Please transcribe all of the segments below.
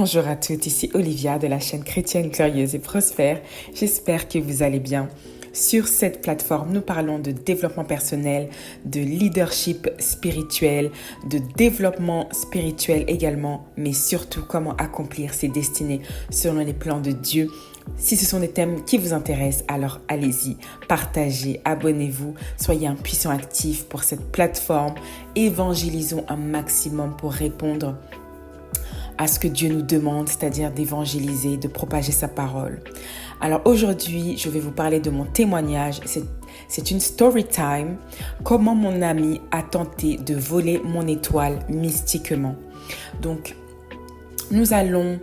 Bonjour à toutes, ici Olivia de la chaîne Chrétienne Glorieuse et Prospère. J'espère que vous allez bien. Sur cette plateforme, nous parlons de développement personnel, de leadership spirituel, de développement spirituel également, mais surtout comment accomplir ses destinées selon les plans de Dieu. Si ce sont des thèmes qui vous intéressent, alors allez-y, partagez, abonnez-vous, soyez un puissant actif pour cette plateforme. Évangélisons un maximum pour répondre à ce que Dieu nous demande, c'est-à-dire d'évangéliser, de propager sa parole. Alors aujourd'hui, je vais vous parler de mon témoignage. C'est une story time. Comment mon ami a tenté de voler mon étoile mystiquement. Donc, nous allons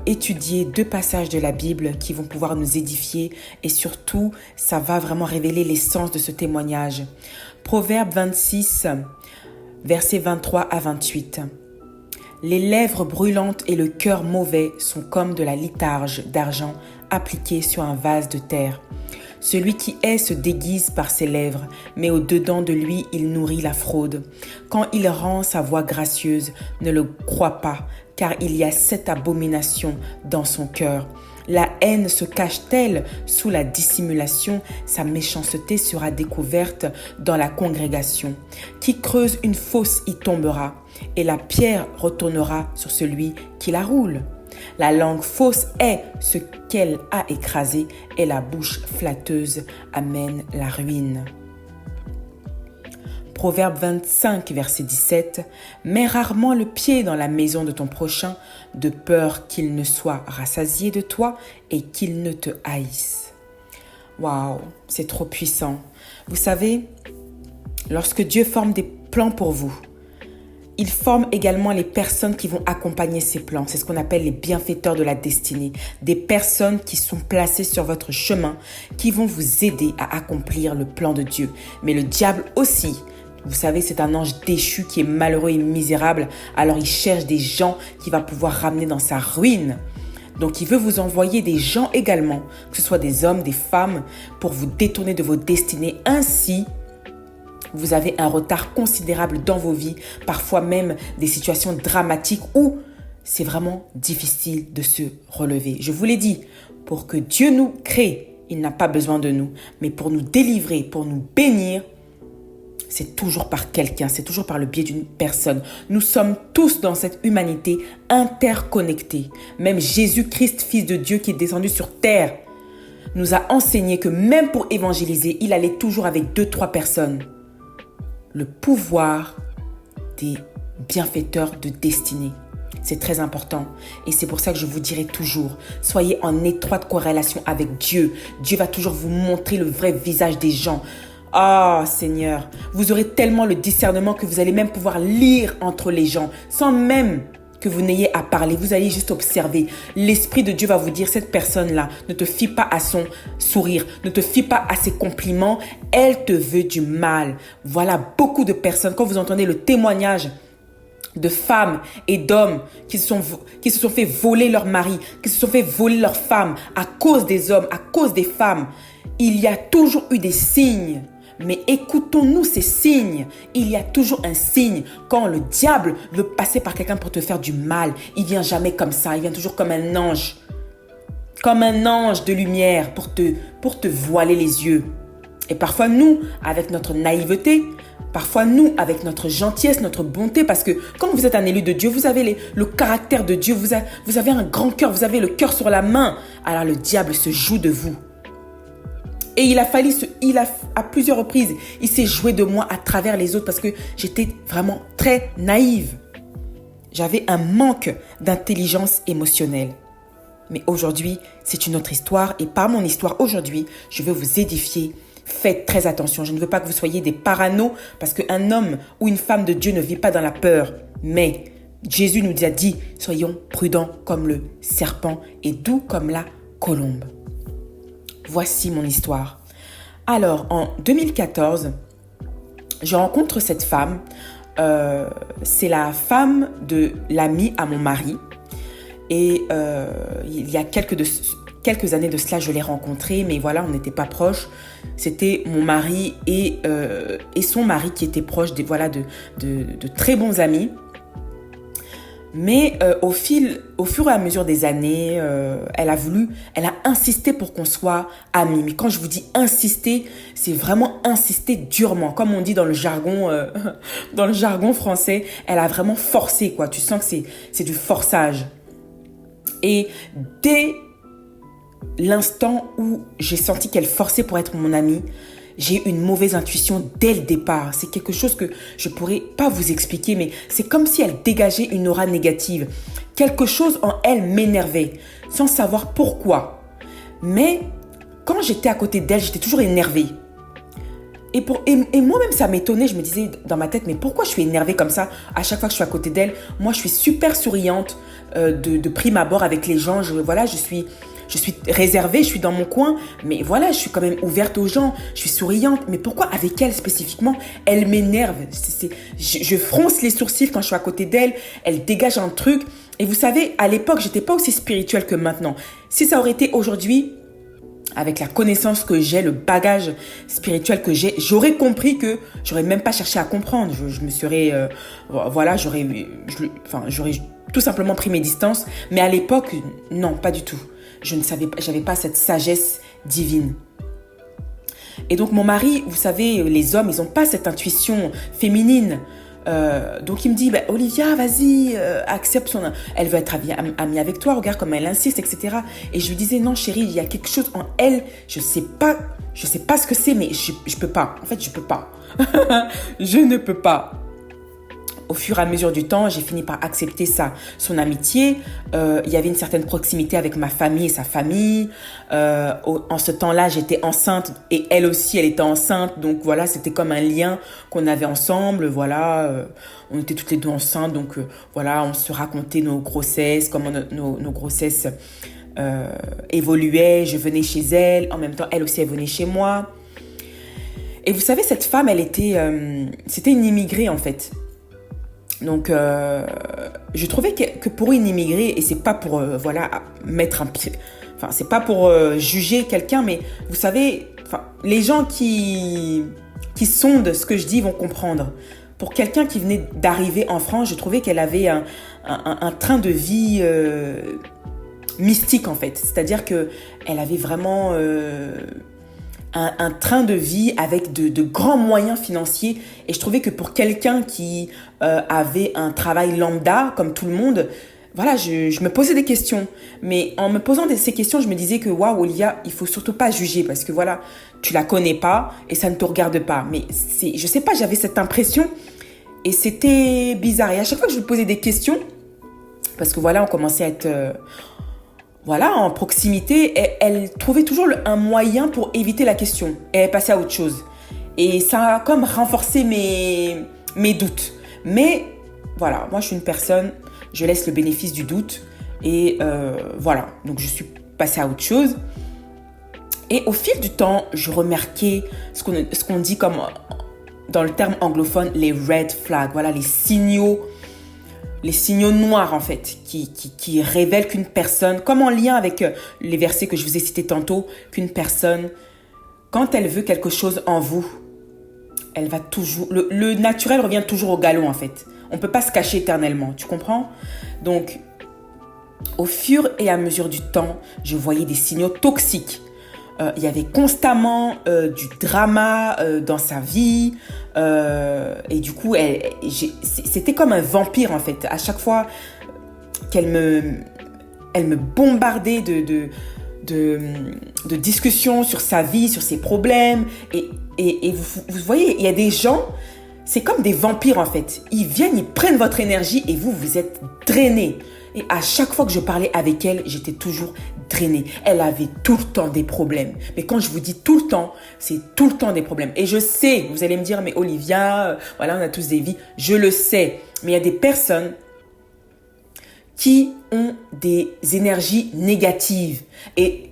étudier 2 passages de la Bible qui vont pouvoir nous édifier et surtout, ça va vraiment révéler l'essence de ce témoignage. Proverbe 26, versets 23 à 28. Les lèvres brûlantes et le cœur mauvais sont comme de la litharge d'argent appliquée sur un vase de terre. Celui qui hait se déguise par ses lèvres, mais au-dedans de lui, il nourrit la fraude. Quand il rend sa voix gracieuse, ne le crois pas, car il y a 7 abominations dans son cœur. La haine se cache-t-elle sous la dissimulation? Sa méchanceté sera découverte dans la congrégation. Qui creuse une fosse y tombera, et la pierre retournera sur celui qui la roule. La langue fausse est ce qu'elle a écrasé, et la bouche flatteuse amène la ruine. Proverbe 25, verset 17. Mets rarement le pied dans la maison de ton prochain, de peur qu'il ne soit rassasié de toi et qu'il ne te haïsse. Waouh, c'est trop puissant. Vous savez, lorsque Dieu forme des plans pour vous, il forme également les personnes qui vont accompagner ces plans. C'est ce qu'on appelle les bienfaiteurs de la destinée. Des personnes qui sont placées sur votre chemin, qui vont vous aider à accomplir le plan de Dieu. Mais le diable aussi, vous savez, c'est un ange déchu qui est malheureux et misérable. Alors il cherche des gens qu'il va pouvoir ramener dans sa ruine. Donc il veut vous envoyer des gens également, que ce soit des hommes, des femmes, pour vous détourner de vos destinées. Ainsi, vous avez un retard considérable dans vos vies, parfois même des situations dramatiques où c'est vraiment difficile de se relever. Je vous l'ai dit, pour que Dieu nous crée, il n'a pas besoin de nous. Mais pour nous délivrer, pour nous bénir, c'est toujours par quelqu'un, c'est toujours par le biais d'une personne. Nous sommes tous dans cette humanité interconnectés. Même Jésus-Christ, Fils de Dieu qui est descendu sur terre, nous a enseigné que même pour évangéliser, il allait toujours avec 2-3 personnes. Le pouvoir des bienfaiteurs de destinée. C'est très important et c'est pour ça que je vous dirai toujours, soyez en étroite corrélation avec Dieu. Dieu va toujours vous montrer le vrai visage des gens. Ah, Seigneur, vous aurez tellement le discernement que vous allez même pouvoir lire entre les gens sans même que vous n'ayez à parler. Vous allez juste observer. L'Esprit de Dieu va vous dire, cette personne-là, ne te fie pas à son sourire, ne te fie pas à ses compliments. Elle te veut du mal. Voilà beaucoup de personnes, quand vous entendez le témoignage de femmes et d'hommes qui se sont fait voler leur mari, qui se sont fait voler leur femme à cause des hommes, à cause des femmes, il y a toujours eu des signes. Mais écoutons-nous ces signes. Il y a toujours un signe. Quand le diable veut passer par quelqu'un pour te faire du mal, il vient jamais comme ça. Il vient toujours comme un ange. Comme un ange de lumière pour te voiler les yeux. Et parfois nous, avec notre naïveté, parfois nous, avec notre gentillesse, notre bonté, parce que quand vous êtes un élu de Dieu, vous avez le caractère de Dieu, vous avez un grand cœur, vous avez le cœur sur la main. Alors le diable se joue de vous. Et à plusieurs reprises, il s'est joué de moi à travers les autres parce que j'étais vraiment très naïve. J'avais un manque d'intelligence émotionnelle. Mais aujourd'hui, c'est une autre histoire et par mon histoire aujourd'hui, je veux vous édifier. Faites très attention. Je ne veux pas que vous soyez des paranos parce qu'un homme ou une femme de Dieu ne vit pas dans la peur. Mais Jésus nous a dit, soyons prudents comme le serpent et doux comme la colombe. Voici mon histoire. Alors, en 2014, je rencontre cette femme. C'est la femme de l'ami à mon mari. Et il y a quelques années de cela, je l'ai rencontrée. Mais voilà, on n'était pas proches. C'était mon mari et son mari qui étaient proches de très bons amis. Mais au fur et à mesure des années, elle a insisté pour qu'on soit amis. Mais quand je vous dis insister, c'est vraiment insister durement. Comme on dit dans le jargon, dans le jargon français, elle a vraiment forcé, quoi. Tu sens que c'est du forçage. Et dès l'instant où j'ai senti qu'elle forçait pour être mon amie, j'ai eu une mauvaise intuition dès le départ. C'est quelque chose que je pourrais pas vous expliquer, mais c'est comme si elle dégageait une aura négative. Quelque chose en elle m'énervait, sans savoir pourquoi. Mais quand j'étais à côté d'elle, j'étais toujours énervée. Et moi-même, ça m'étonnait. Je me disais dans ma tête, mais pourquoi je suis énervée comme ça à chaque fois que je suis à côté d'elle? Moi, je suis super souriante de prime abord avec les gens. Je suis réservée, je suis dans mon coin, mais voilà, je suis quand même ouverte aux gens, je suis souriante. Mais pourquoi avec elle spécifiquement, elle m'énerve? Je fronce les sourcils quand je suis à côté d'elle, elle dégage un truc. Et vous savez, à l'époque, j'étais pas aussi spirituelle que maintenant. Si ça aurait été aujourd'hui, avec la connaissance que j'ai, le bagage spirituel que j'ai, j'aurais compris que j'aurais même pas cherché à comprendre. Je me serais, j'aurais tout simplement pris mes distances. Mais à l'époque, non, pas du tout. Je ne savais pas, j'avais pas cette sagesse divine. Et donc mon mari, vous savez, les hommes, ils n'ont pas cette intuition féminine. Donc il me dit, Olivia, vas-y, accepte elle veut être amie avec toi, regarde comme elle insiste, etc. Et je lui disais, non chérie, il y a quelque chose en elle, je sais pas ce que c'est, mais je peux pas. En fait, je peux pas. Je ne peux pas. Au fur et à mesure du temps, j'ai fini par accepter son amitié. Il y avait une certaine proximité avec ma famille et sa famille. En ce temps-là, j'étais enceinte et elle aussi, elle était enceinte. Donc voilà, c'était comme un lien qu'on avait ensemble. Voilà, on était toutes les deux enceintes. Donc voilà, on se racontait nos grossesses, comment nos grossesses évoluaient. Je venais chez elle. En même temps, elle aussi, elle venait chez moi. Et vous savez, cette femme, c'était une immigrée en fait. Donc, je trouvais que pour une immigrée, et c'est pas pour mettre un pied, enfin c'est pas pour juger quelqu'un, mais vous savez, les gens qui sondent ce que je dis vont comprendre. Pour quelqu'un qui venait d'arriver en France, je trouvais qu'elle avait un train de vie mystique en fait. C'est-à-dire que elle avait vraiment un train de vie avec de grands moyens financiers. Et je trouvais que pour quelqu'un qui avait un travail lambda, comme tout le monde, voilà, je me posais des questions. Mais en me posant ces questions, je me disais que waouh, Olivia, il faut surtout pas juger parce que voilà, tu la connais pas et ça ne te regarde pas. Mais je sais pas, j'avais cette impression et c'était bizarre. Et à chaque fois que je me posais des questions, parce que voilà, on commençait à être en proximité, elle trouvait toujours un moyen pour éviter la question. Et elle passait à autre chose. Et ça a comme renforcé mes doutes. Mais voilà, moi je suis une personne, je laisse le bénéfice du doute. Et voilà, donc je suis passée à autre chose. Et au fil du temps, je remarquais ce qu'on dit comme dans le terme anglophone, les red flags. Voilà, les signaux noirs en fait, qui révèlent qu'une personne, comme en lien avec les versets que je vous ai cités tantôt, qu'une personne, quand elle veut quelque chose en vous, elle va toujours, le naturel revient toujours au galop en fait. On ne peut pas se cacher éternellement, tu comprends? Donc, au fur et à mesure du temps, je voyais des signaux toxiques. Il y avait constamment du drama dans sa vie. Et du coup, c'était comme un vampire en fait. À chaque fois qu'elle me bombardait de discussions sur sa vie, sur ses problèmes. Et vous voyez, il y a des gens, c'est comme des vampires en fait. Ils viennent, ils prennent votre énergie et vous êtes drainé. Et à chaque fois que je parlais avec elle, j'étais toujours drainée. Elle avait tout le temps des problèmes. Mais quand je vous dis tout le temps, c'est tout le temps des problèmes. Et je sais, vous allez me dire, mais Olivia, voilà, on a tous des vies. Je le sais. Mais il y a des personnes qui ont des énergies négatives. Et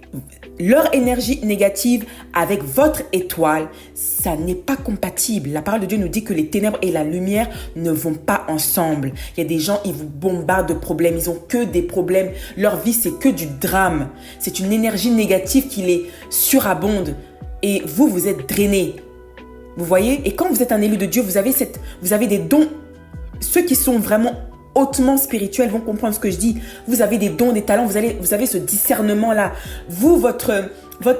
leur énergie négative avec votre étoile, ça n'est pas compatible. La parole de Dieu nous dit que les ténèbres et la lumière ne vont pas ensemble. Il y a des gens, ils vous bombardent de problèmes. Ils ont que des problèmes. Leur vie, c'est que du drame. C'est une énergie négative qui les surabonde. Et vous êtes drainé. Vous voyez? Et quand vous êtes un élu de Dieu, vous avez des dons. Ceux qui sont vraiment hautement spirituelles vont comprendre ce que je dis. Vous avez des dons, des talents, vous avez ce discernement-là. Vous, votre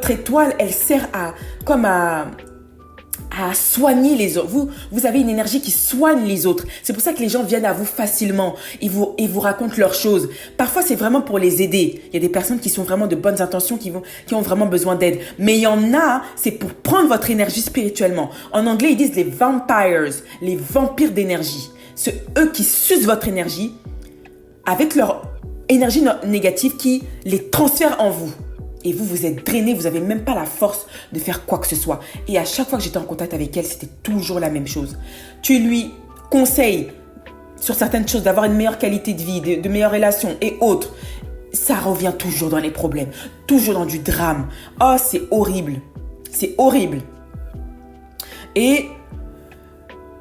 étoile, elle sert à soigner les autres. Vous avez une énergie qui soigne les autres. C'est pour ça que les gens viennent à vous facilement. Ils vous racontent leurs choses. Parfois, c'est vraiment pour les aider. Il y a des personnes qui sont vraiment de bonnes intentions, qui ont vraiment besoin d'aide. Mais il y en a, c'est pour prendre votre énergie spirituellement. En anglais, ils disent les vampires, les vampires d'énergie. C'est eux qui sucent votre énergie avec leur énergie négative qui les transfère en vous. Et vous êtes drainé, vous n'avez même pas la force de faire quoi que ce soit. Et à chaque fois que j'étais en contact avec elle, c'était toujours la même chose. Tu lui conseilles sur certaines choses d'avoir une meilleure qualité de vie, de meilleures relations et autres. Ça revient toujours dans les problèmes, toujours dans du drame. Oh, c'est horrible. C'est horrible. Et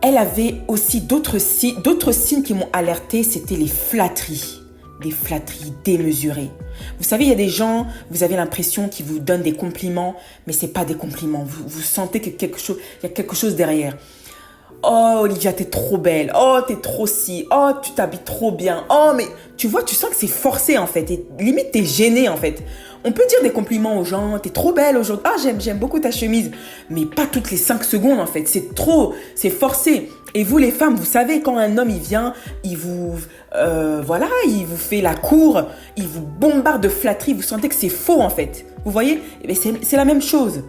elle avait aussi d'autres signes qui m'ont alerté, c'était les flatteries. Des flatteries démesurées. Vous savez, il y a des gens, vous avez l'impression qu'ils vous donnent des compliments, mais ce n'est pas des compliments. Vous sentez qu'il y a quelque chose derrière. Oh, Olivia, t'es trop belle. Oh, t'es trop si. Oh, tu t'habilles trop bien. Oh, mais tu vois, tu sens que c'est forcé en fait. Et limite, t'es gêné en fait. On peut dire des compliments aux gens. T'es trop belle aujourd'hui. Ah, j'aime beaucoup ta chemise. Mais pas toutes les 5 secondes en fait. C'est trop, c'est forcé. Et vous les femmes, vous savez, quand un homme il vient, il vous fait la cour, il vous bombarde de flatteries, vous sentez que c'est faux en fait. Vous voyez? C'est la même chose.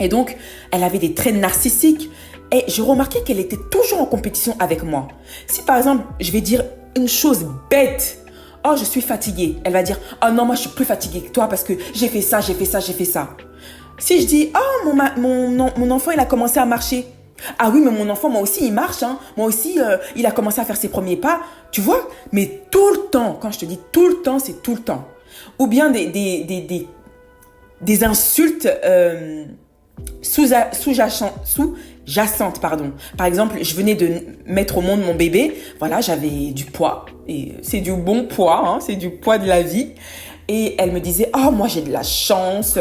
Et donc, elle avait des traits narcissiques. Et je remarquais qu'elle était toujours en compétition avec moi. Si par exemple, je vais dire une chose bête, oh, je suis fatiguée. Elle va dire, oh non, moi je suis plus fatiguée que toi parce que j'ai fait ça. Si je dis, oh, mon enfant, il a commencé à marcher. Ah oui, mais mon enfant, moi aussi, il marche. Hein. Moi aussi, il a commencé à faire ses premiers pas. Tu vois? Mais tout le temps, quand je te dis tout le temps, c'est tout le temps. Ou bien des insultes sous-jacentes, pardon. Par exemple, je venais de mettre au monde mon bébé. Voilà, j'avais du poids. Et c'est du bon poids, hein, c'est du poids de la vie. Et elle me disait, oh, moi j'ai de la chance,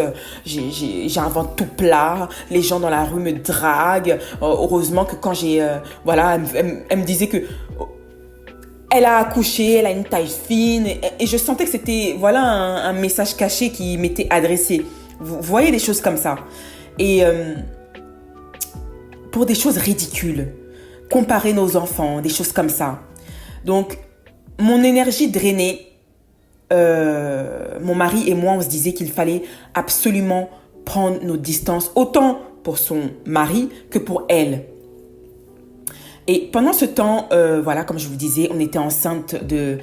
j'ai un ventre tout plat, les gens dans la rue me draguent. Heureusement que quand elle me disait que elle a accouché, elle a une taille fine. Et je sentais que c'était un message caché qui m'était adressé. Vous voyez des choses comme ça. Et pour des choses ridicules, comparer nos enfants, des choses comme ça. Donc, mon énergie drainée, mon mari et moi, on se disait qu'il fallait absolument prendre nos distances, autant pour son mari que pour elle. Et pendant ce temps, comme je vous disais, on était enceinte de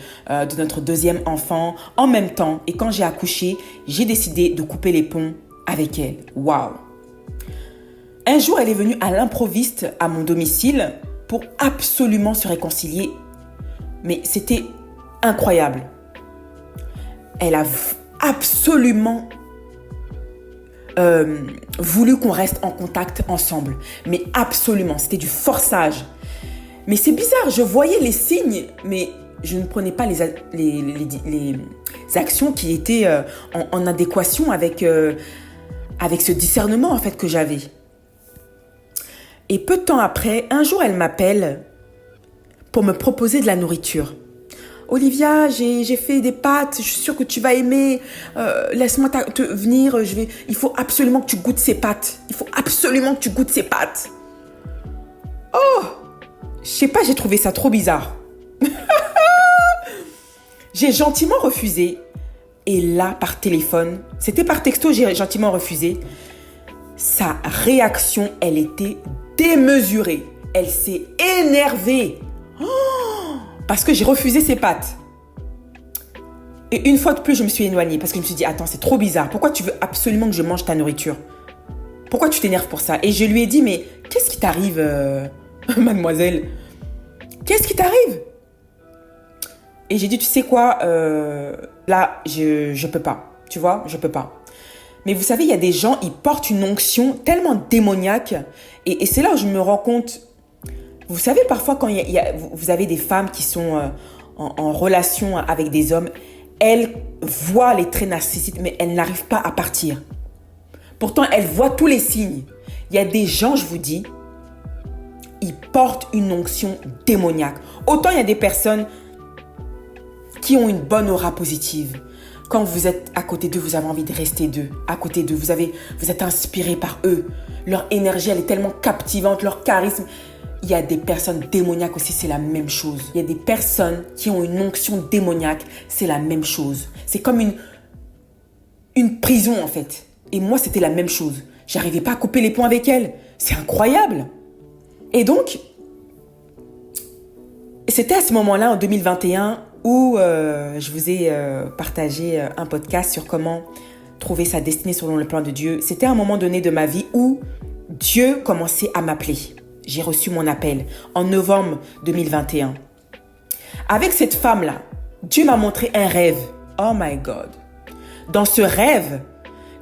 notre deuxième enfant en même temps. Et quand j'ai accouché, j'ai décidé de couper les ponts avec elle. Waouh! Un jour, elle est venue à l'improviste à mon domicile pour absolument se réconcilier. Mais c'était incroyable. Elle a absolument voulu qu'on reste en contact ensemble. Mais absolument, c'était du forçage. Mais c'est bizarre, je voyais les signes, mais je ne prenais pas les actions qui étaient en adéquation avec ce discernement en fait que j'avais. Et peu de temps après, un jour, elle m'appelle pour me proposer de la nourriture. Olivia, j'ai fait des pâtes, je suis sûre que tu vas aimer. Laisse-moi te venir, il faut absolument que tu goûtes ces pâtes. Oh, je sais pas, j'ai trouvé ça trop bizarre. J'ai gentiment refusé. Et là, par téléphone, c'était par texto, j'ai gentiment refusé. Sa réaction, elle était démesurée. Elle s'est énervée. Parce que j'ai refusé ses pâtes. Et une fois de plus, je me suis éloignée parce que je me suis dit, attends, c'est trop bizarre. Pourquoi tu veux absolument que je mange ta nourriture? Pourquoi tu t'énerves pour ça? Et je lui ai dit, mais qu'est-ce qui t'arrive, mademoiselle? Qu'est-ce qui t'arrive? Et j'ai dit, tu sais quoi, là, je peux pas. Tu vois, je peux pas. Mais vous savez, il y a des gens, ils portent une onction tellement démoniaque. Et c'est là où je me rends compte. Vous savez, parfois, quand vous avez des femmes qui sont en relation avec des hommes, elles voient les traits narcissiques, mais elles n'arrivent pas à partir. Pourtant, elles voient tous les signes. Il y a des gens, je vous dis, ils portent une onction démoniaque. Autant il y a des personnes, qui ont une bonne aura positive. Quand vous êtes à côté d'eux, vous avez envie de rester d'eux, à côté d'eux. Vous êtes inspiré par eux. Leur énergie, elle est tellement captivante, leur charisme. Il y a des personnes démoniaques aussi, c'est la même chose. Il y a des personnes qui ont une onction démoniaque, c'est la même chose. C'est comme une prison en fait. Et moi, c'était la même chose. J'arrivais pas à couper les ponts avec elles. C'est incroyable. Et donc, c'était à ce moment-là, en 2021, où je vous ai partagé un podcast sur comment trouver sa destinée selon le plan de Dieu. C'était un moment donné de ma vie où Dieu commençait à m'appeler. J'ai reçu mon appel en novembre 2021. Avec cette femme-là, Dieu m'a montré un rêve. Oh my God. Dans ce rêve,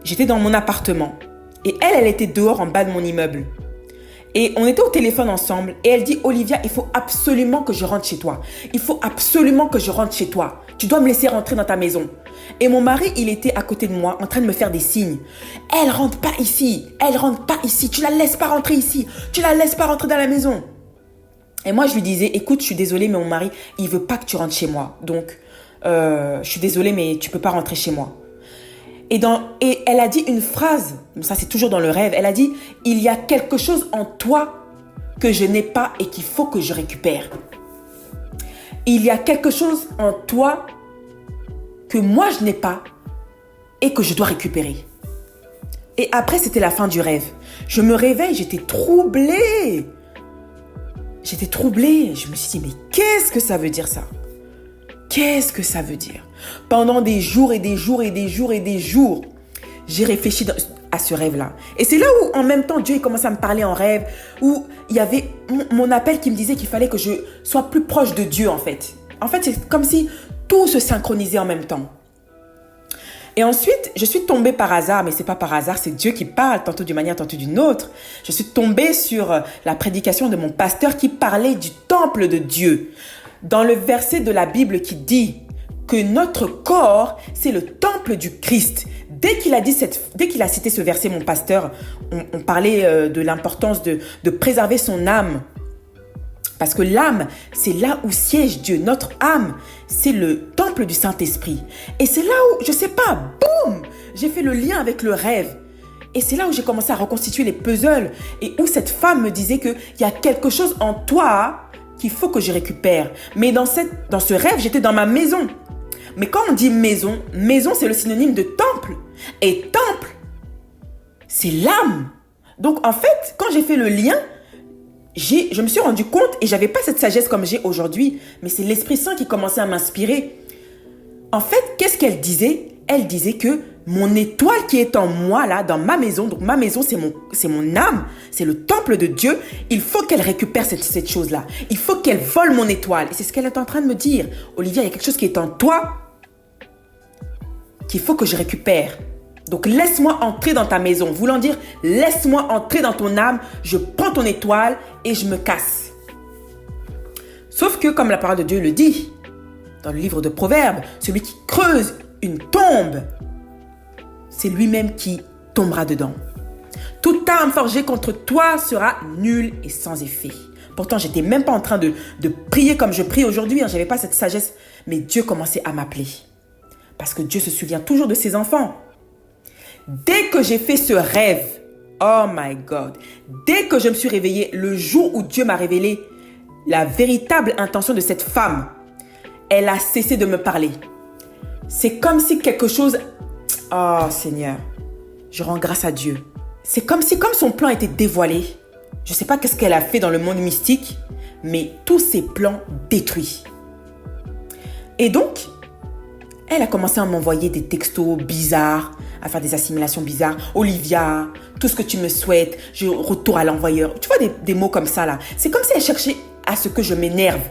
j'étais dans mon appartement et elle était dehors en bas de mon immeuble. Et on était au téléphone ensemble et elle dit « Olivia, il faut absolument que je rentre chez toi. Il faut absolument que je rentre chez toi. Tu dois me laisser rentrer dans ta maison. » Et mon mari, il était à côté de moi en train de me faire des signes. « Elle rentre pas ici. Elle rentre pas ici. Tu la laisses pas rentrer ici. Tu la laisses pas rentrer dans la maison. » Et moi, je lui disais « Écoute, je suis désolée, mais mon mari, il veut pas que tu rentres chez moi. Donc, je suis désolée, mais tu peux pas rentrer chez moi. » Et elle a dit une phrase, ça c'est toujours dans le rêve, elle a dit « Il y a quelque chose en toi que je n'ai pas et qu'il faut que je récupère. Il y a quelque chose en toi que moi je n'ai pas et que je dois récupérer. » Et après, c'était la fin du rêve. Je me réveille, j'étais troublée. Je me suis dit « Mais qu'est-ce que ça veut dire ça ? Qu'est-ce que ça veut dire ?» Pendant des jours et des jours et des jours et des jours, j'ai réfléchi à ce rêve-là. Et c'est là où, en même temps, Dieu commençait à me parler en rêve, où il y avait mon appel qui me disait qu'il fallait que je sois plus proche de Dieu, en fait. En fait, c'est comme si tout se synchronisait en même temps. Et ensuite, je suis tombée par hasard, mais c'est pas par hasard, c'est Dieu qui parle, tantôt d'une manière, tantôt d'une autre. Je suis tombée sur la prédication de mon pasteur qui parlait du temple de Dieu. Dans le verset de la Bible qui dit que notre corps, c'est le temple du Christ. Dès qu'il a cité ce verset, mon pasteur, on parlait de l'importance de préserver son âme. Parce que l'âme, c'est là où siège Dieu. Notre âme, c'est le temple du Saint-Esprit. Et c'est là où, je sais pas, boum, j'ai fait le lien avec le rêve. Et c'est là où j'ai commencé à reconstituer les puzzles et où cette femme me disait qu'il y a quelque chose en toi qu'il faut que je récupère. Mais dans ce rêve, j'étais dans ma maison. Mais quand on dit maison, maison, c'est le synonyme de temple. Et temple, c'est l'âme. Donc, en fait, quand j'ai fait le lien, je me suis rendu compte et j'avais pas cette sagesse comme j'ai aujourd'hui, mais c'est l'Esprit Saint qui commençait à m'inspirer. En fait, qu'est-ce qu'elle disait? Elle disait que mon étoile qui est en moi, là, dans ma maison, donc ma maison, c'est mon âme, c'est le temple de Dieu, il faut qu'elle récupère cette chose-là. Il faut qu'elle vole mon étoile. Et c'est ce qu'elle est en train de me dire. Olivia, il y a quelque chose qui est en toi qu'il faut que je récupère. Donc, laisse-moi entrer dans ta maison. Voulant dire, laisse-moi entrer dans ton âme, je prends ton étoile et je me casse. Sauf que, comme la parole de Dieu le dit, dans le livre de Proverbes, celui qui creuse une tombe, c'est lui-même qui tombera dedans. Toute arme forgée contre toi sera nulle et sans effet. Pourtant, j'étais même pas en train de prier comme je prie aujourd'hui. Je n'avais pas cette sagesse. Mais Dieu commençait à m'appeler. Parce que Dieu se souvient toujours de ses enfants. Dès que j'ai fait ce rêve, oh my God, dès que je me suis réveillée, le jour où Dieu m'a révélé la véritable intention de cette femme, elle a cessé de me parler. C'est comme si quelque chose... Oh Seigneur, je rends grâce à Dieu. C'est comme son plan était dévoilé. Je ne sais pas qu'est-ce qu'elle a fait dans le monde mystique, mais tous ses plans détruits. Et donc, elle a commencé à m'envoyer des textos bizarres, à faire des assimilations bizarres. Olivia, tout ce que tu me souhaites, je retourne à l'envoyeur. Tu vois des mots comme ça là. C'est comme si elle cherchait à ce que je m'énerve.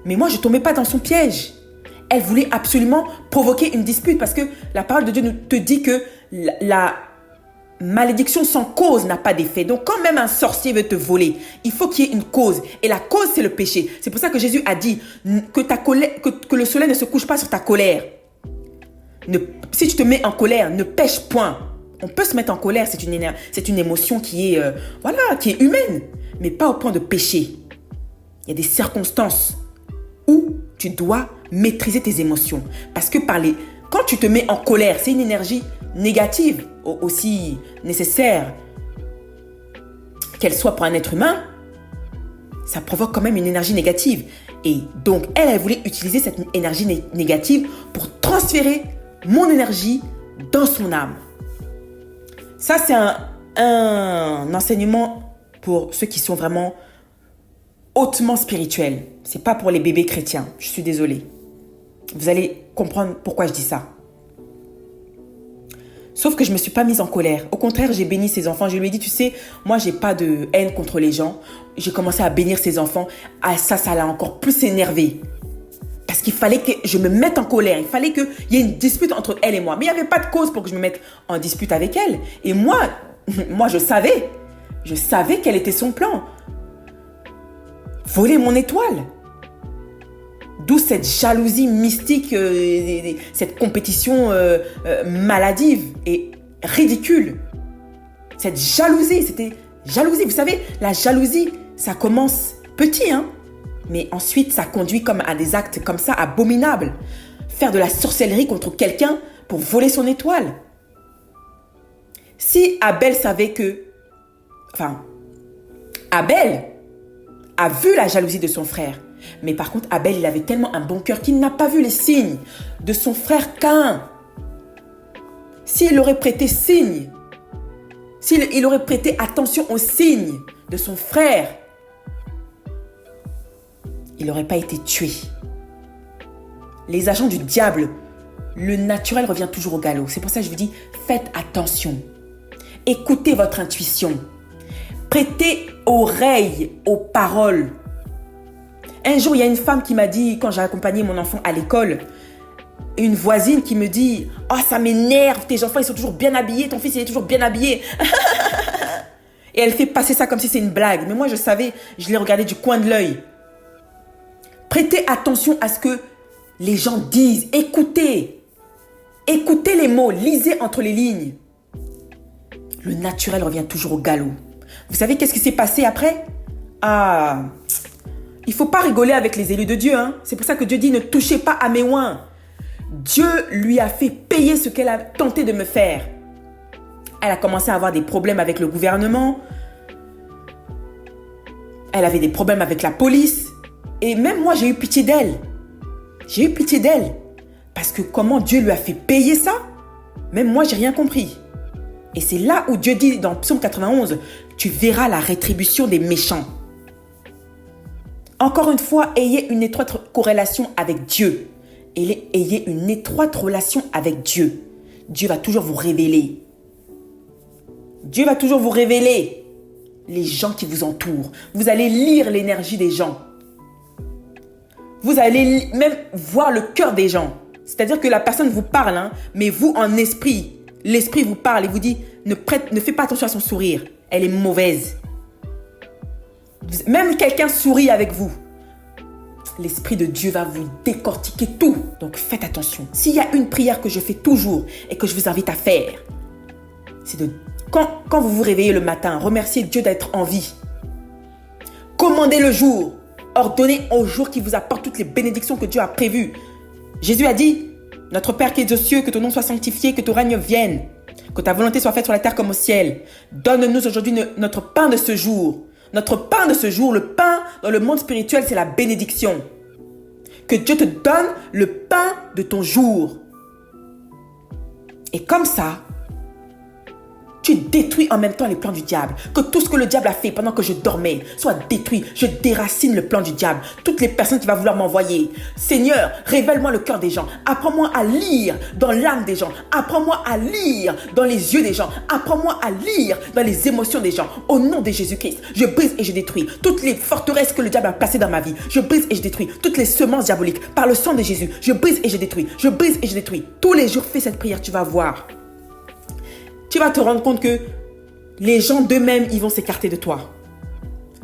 Mais moi, je ne tombais pas dans son piège. Elle voulait absolument provoquer une dispute parce que la parole de Dieu te dit que la malédiction sans cause n'a pas d'effet. Donc, quand même un sorcier veut te voler, il faut qu'il y ait une cause. Et la cause, c'est le péché. C'est pour ça que Jésus a dit que le soleil ne se couche pas sur ta colère. Si tu te mets en colère, ne pêche point. On peut se mettre en colère, c'est une émotion qui est humaine, mais pas au point de pécher. Il y a des circonstances où tu dois maîtriser tes émotions. Parce que quand tu te mets en colère, c'est une énergie négative, aussi nécessaire qu'elle soit pour un être humain. Ça provoque quand même une énergie négative. Et donc, elle voulait utiliser cette énergie négative pour transférer mon énergie dans son âme. Ça, c'est un enseignement pour ceux qui sont vraiment hautement spirituels. C'est pas pour les bébés chrétiens. Je suis désolée. Vous allez comprendre pourquoi je dis ça. Sauf que je ne me suis pas mise en colère. Au contraire, j'ai béni ses enfants. Je lui ai dit, tu sais, moi, j'ai pas de haine contre les gens. J'ai commencé à bénir ses enfants. Ah, ça l'a encore plus énervé. Parce qu'il fallait que je me mette en colère. Il fallait qu'il y ait une dispute entre elle et moi. Mais il n'y avait pas de cause pour que je me mette en dispute avec elle. Et moi, je savais. Je savais quel était son plan. Voler mon étoile. D'où cette jalousie mystique, cette compétition maladive et ridicule. Cette jalousie, c'était jalousie. Vous savez, la jalousie, ça commence petit, hein, mais ensuite, ça conduit comme à des actes comme ça, abominables. Faire de la sorcellerie contre quelqu'un pour voler son étoile. Si Abel savait que... Enfin, Abel a vu la jalousie de son frère. Mais par contre, Abel, il avait tellement un bon cœur qu'il n'a pas vu les signes de son frère Caïn. S'il aurait prêté signe, s'il aurait prêté attention aux signes de son frère, il n'aurait pas été tué. Les agents du diable, le naturel revient toujours au galop. C'est pour ça que je vous dis, faites attention. Écoutez votre intuition. Prêtez oreille aux paroles. Un jour, il y a une femme qui m'a dit, quand j'ai accompagné mon enfant à l'école, une voisine qui me dit « Oh, ça m'énerve, tes enfants, ils sont toujours bien habillés, ton fils, il est toujours bien habillé. » Et elle fait passer ça comme si c'est une blague. Mais moi, je savais, je l'ai regardé du coin de l'œil. Prêtez attention à ce que les gens disent. Écoutez. Écoutez les mots, lisez entre les lignes. Le naturel revient toujours au galop. Vous savez qu'est-ce qui s'est passé après? Ah... Il ne faut pas rigoler avec les élus de Dieu. Hein. C'est pour ça que Dieu dit « Ne touchez pas à mes oins ». Dieu lui a fait payer ce qu'elle a tenté de me faire. Elle a commencé à avoir des problèmes avec le gouvernement. Elle avait des problèmes avec la police. Et même moi, j'ai eu pitié d'elle. J'ai eu pitié d'elle. Parce que comment Dieu lui a fait payer ça? Même moi, j'ai rien compris. Et c'est là où Dieu dit dans Psaume 91 « Tu verras la rétribution des méchants ». Encore une fois, ayez une étroite corrélation avec Dieu. Ayez une étroite relation avec Dieu. Dieu va toujours vous révéler. Dieu va toujours vous révéler les gens qui vous entourent. Vous allez lire l'énergie des gens. Vous allez même voir le cœur des gens. C'est-à-dire que la personne vous parle, hein, mais vous en esprit, l'esprit vous parle et vous dit ne fais pas attention à son sourire. Elle est mauvaise. Même quelqu'un sourit avec vous. L'Esprit de Dieu va vous décortiquer tout. Donc faites attention. S'il y a une prière que je fais toujours et que je vous invite à faire, c'est de... Quand vous vous réveillez le matin, remerciez Dieu d'être en vie. Commandez le jour. Ordonnez au jour qui vous apporte toutes les bénédictions que Dieu a prévues. Jésus a dit, notre Père qui es aux cieux, que ton nom soit sanctifié, que ton règne vienne, que ta volonté soit faite sur la terre comme au ciel. Donne-nous aujourd'hui notre pain de ce jour. Notre pain de ce jour, le pain dans le monde spirituel, c'est la bénédiction. Que Dieu te donne le pain de ton jour. Et comme ça, tu détruis en même temps les plans du diable. Que tout ce que le diable a fait pendant que je dormais soit détruit. Je déracine le plan du diable. Toutes les personnes qui vont vouloir m'envoyer. Seigneur, révèle-moi le cœur des gens. Apprends-moi à lire dans l'âme des gens. Apprends-moi à lire dans les yeux des gens. Apprends-moi à lire dans les émotions des gens. Au nom de Jésus-Christ, je brise et je détruis toutes les forteresses que le diable a placées dans ma vie. Je brise et je détruis toutes les semences diaboliques. Par le sang de Jésus, je brise et je détruis. Je brise et je détruis. Tous les jours, fais cette prière, tu vas voir. Tu vas te rendre compte que les gens d'eux-mêmes, ils vont s'écarter de toi.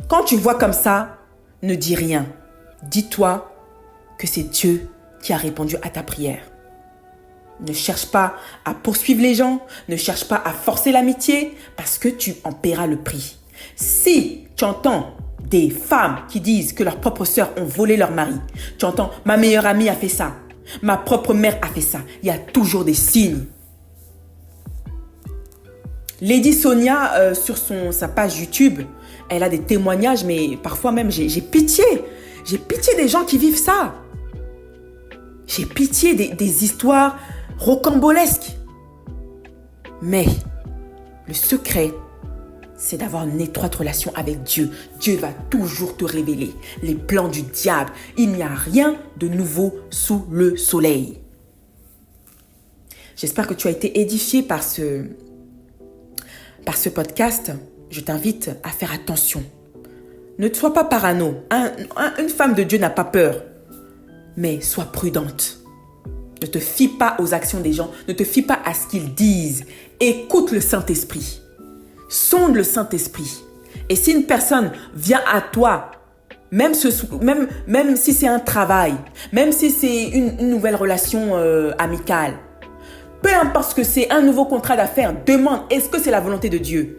Quand tu vois comme ça, ne dis rien. Dis-toi que c'est Dieu qui a répondu à ta prière. Ne cherche pas à poursuivre les gens. Ne cherche pas à forcer l'amitié parce que tu en paieras le prix. Si tu entends des femmes qui disent que leurs propres sœurs ont volé leur mari. Tu entends, ma meilleure amie a fait ça. Ma propre mère a fait ça. Il y a toujours des signes. Lady Sonia, sur sa page YouTube, elle a des témoignages, mais parfois même, j'ai pitié. J'ai pitié des gens qui vivent ça. J'ai pitié des histoires rocambolesques. Mais le secret, c'est d'avoir une étroite relation avec Dieu. Dieu va toujours te révéler les plans du diable. Il n'y a rien de nouveau sous le soleil. J'espère que tu as été édifié par ce podcast. Je t'invite à faire attention. Ne sois pas parano. Une femme de Dieu n'a pas peur. Mais sois prudente. Ne te fie pas aux actions des gens. Ne te fie pas à ce qu'ils disent. Écoute le Saint-Esprit. Sonde le Saint-Esprit. Et si une personne vient à toi, même si c'est un travail, même si c'est une nouvelle relation amicale, peu importe ce que c'est, un nouveau contrat d'affaires, demande, est-ce que c'est la volonté de Dieu?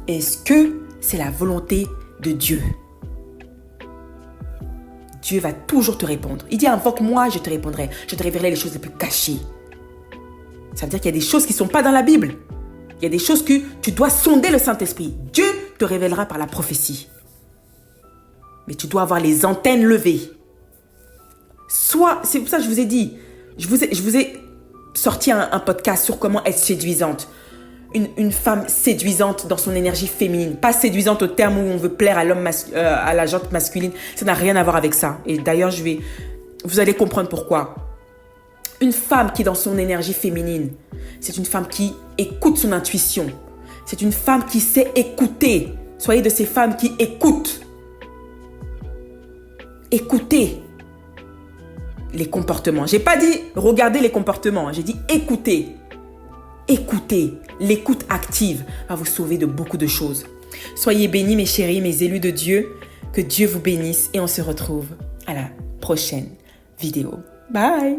Est-ce que c'est la volonté de Dieu? Dieu va toujours te répondre. Il dit, invoque-moi, je te répondrai. Je te révélerai les choses les plus cachées. Ça veut dire qu'il y a des choses qui ne sont pas dans la Bible. Il y a des choses que tu dois sonder le Saint-Esprit. Dieu te révélera par la prophétie. Mais tu dois avoir les antennes levées. C'est pour ça que je vous ai dit, je vous ai sorti un podcast sur comment être séduisante. Une femme séduisante dans son énergie féminine. Pas séduisante au terme où on veut plaire à l'homme à la gente masculine. Ça n'a rien à voir avec ça. Et d'ailleurs, vous allez comprendre pourquoi. Une femme qui est dans son énergie féminine, c'est une femme qui écoute son intuition. C'est une femme qui sait écouter. Soyez de ces femmes qui écoutent. Écoutez les comportements. J'ai pas dit regardez les comportements. J'ai dit écoutez. Écoutez. L'écoute active va vous sauver de beaucoup de choses. Soyez bénis mes chéris, mes élus de Dieu. Que Dieu vous bénisse et on se retrouve à la prochaine vidéo. Bye!